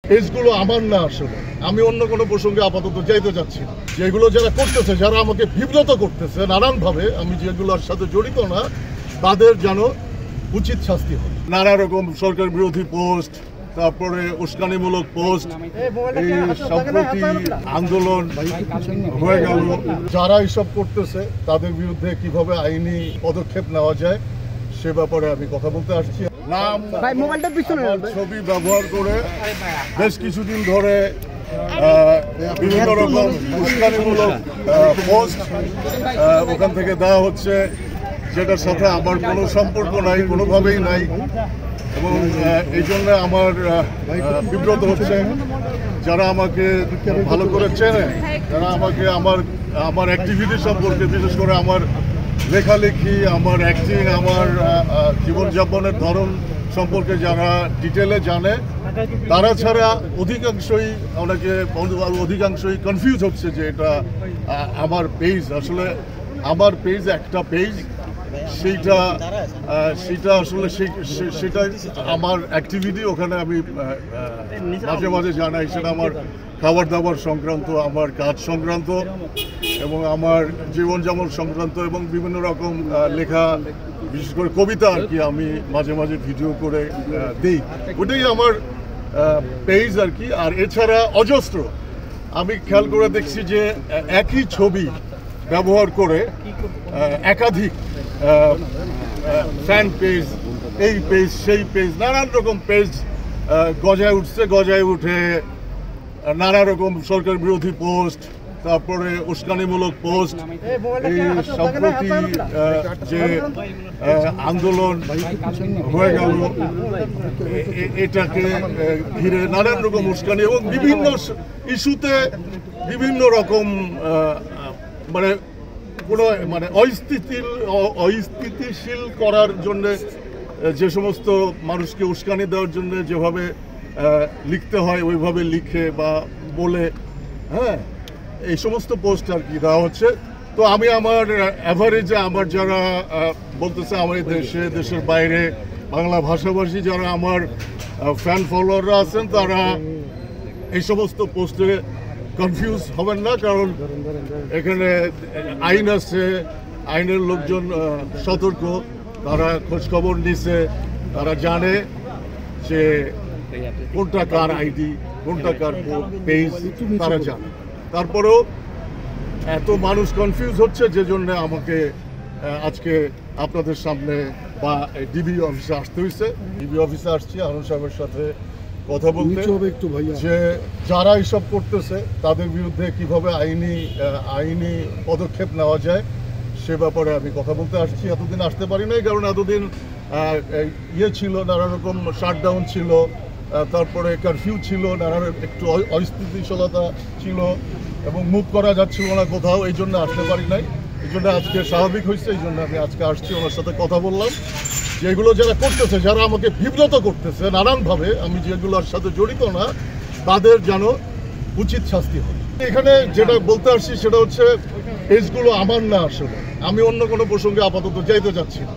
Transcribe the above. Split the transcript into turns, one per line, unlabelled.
পেজগুলো আমার না, আসলে আমি অন্য কোনো প্রসঙ্গে আপাতত যাইতে চাচ্ছি না। যেগুলো যারা করতেছে, যারা আমাকে বিব্রত করতেছে নানানভাবে, আমি যেগুলোর সাথে জড়িত না, তাদের যেন উচিত শাস্তি হয়। নানা রকম সরকার বিরোধী পোস্ট, তারপরে উস্কানিমূলক পোস্ট, এই সম্প্রতি আন্দোলন হয়ে গেল, যারা এইসব করতেছে তাদের বিরুদ্ধে কিভাবে আইনি পদক্ষেপ নেওয়া যায় সে ব্যাপারে আমি কথা বলতে আসছি। নাম ছবি ব্যবহার করে বেশ কিছুদিন ধরে বিভিন্ন রকম উস্কানিমূলক পোস্ট ওখান থেকে দেওয়া হচ্ছে, যেটার সাথে আমার কোনো সম্পর্ক নাই, কোনোভাবেই নাই, এবং এই জন্য আমার বিব্রত হচ্ছে। যারা আমাকে ভালো করে চেনে, যারা আমাকে আমার অ্যাক্টিভিটি সম্পর্কে, বিশেষ করে আমার লেখালেখি, আমার অ্যাক্টিং, আমার জীবনযাপনের ধরন সম্পর্কে যারা ডিটেলে জানে, তারা ছাড়া অধিকাংশই কনফিউজ হচ্ছে যে এটা আমার পেজ। আসলে আমার পেজ একটা পেজ, সেটা আসলে সেটা আমার অ্যাক্টিভিটি, ওখানে আমি মাঝে মাঝে জানাই। সেটা আমার খাবার দাবার সংক্রান্ত, আমার কাজ সংক্রান্ত, এবং আমার জীবনযাপন সংক্রান্ত, এবং বিভিন্ন রকম লেখা, বিশেষ করে কবিতা আর কি, আমি মাঝে মাঝে ভিডিও করে দিই। ওটাই আমার পেজ আর কি। আর এছাড়া অজস্র, আমি খেয়াল করে দেখছি যে একই ছবি ব্যবহার করে একাধিক ফ্যান পেজ, এই পেজ সেই পেজ, নানান রকম পেজ গজায় উঠে নানা রকম সরকার বিরোধী পোস্ট, তারপরে উস্কানিমূলক পোস্ট, এই সম্প্রতি যে আন্দোলন হয়ে গেল এটাকে ঘিরে নানান রকম উস্কানি, এবং বিভিন্ন ইস্যুতে বিভিন্ন রকম অস্থিতিশীল করার জন্য, যে সমস্ত মানুষকে উস্কানি দেওয়ার জন্য যেভাবে লিখতে হয় ওইভাবে লিখে বা বলে, হ্যাঁ, এই সমস্ত পোস্ট আর কি দেওয়া হচ্ছে। তো আমি আমার অ্যাভারেজে আমার যারা বলতেছে আমার দেশের বাইরে বাংলা ভাষাভাষী যারা আমার ফ্যান ফলোয়াররা আছেন, তারা এই সমস্ত পোস্টে কনফিউজ হবেন না, কারণ এখানে আইন আছে, আইনের লোকজন সতর্ক, তারা খোঁজখবর নিছে, তারা জানে যে কোনটা কার আইডি, কোনটা কার পেজ, তারা জানে। তারপরেও এত মানুষ কনফিউজ হচ্ছে, যে জন্য আমাকে আজকে আপনাদের সামনে বা ডিবি অফিসে আসতে হয়েছে। ডিবি অফিসে আসছি আনন্দ সাহেবের সাথে কথা বলতে, যে যারা এইসব করতেছে তাদের বিরুদ্ধে কিভাবে আইনি পদক্ষেপ নেওয়া যায় সে ব্যাপারে আমি কথা বলতে আসছি। এতদিন আসতে পারি নাই, কারণ এতদিন ছিল, নানা রকম শাটডাউন ছিল, তারপরে কারফিউ ছিল, নানা একটু অস্থিতিশীলতা ছিল, এবং মুভ করা যাচ্ছিল না কোথাও, এই জন্য আসতে পারি নাই। এই জন্য আজকে স্বাভাবিক হয়েছে, এই জন্য আমি আজকে আসছি, ওনার সাথে কথা বললাম। যেগুলো যারা করতেছে, যারা আমাকে বিব্রত করতেছে নানানভাবে, আমি যেগুলোর সাথে জড়িত না, তাদের যেন উচিত শাস্তি হয়। এখানে যেটা বলতে আসছি সেটা হচ্ছে পেজগুলো আমার না, আসলে আমি অন্য কোনো প্রসঙ্গে আপাতত যাইতে চাচ্ছি না।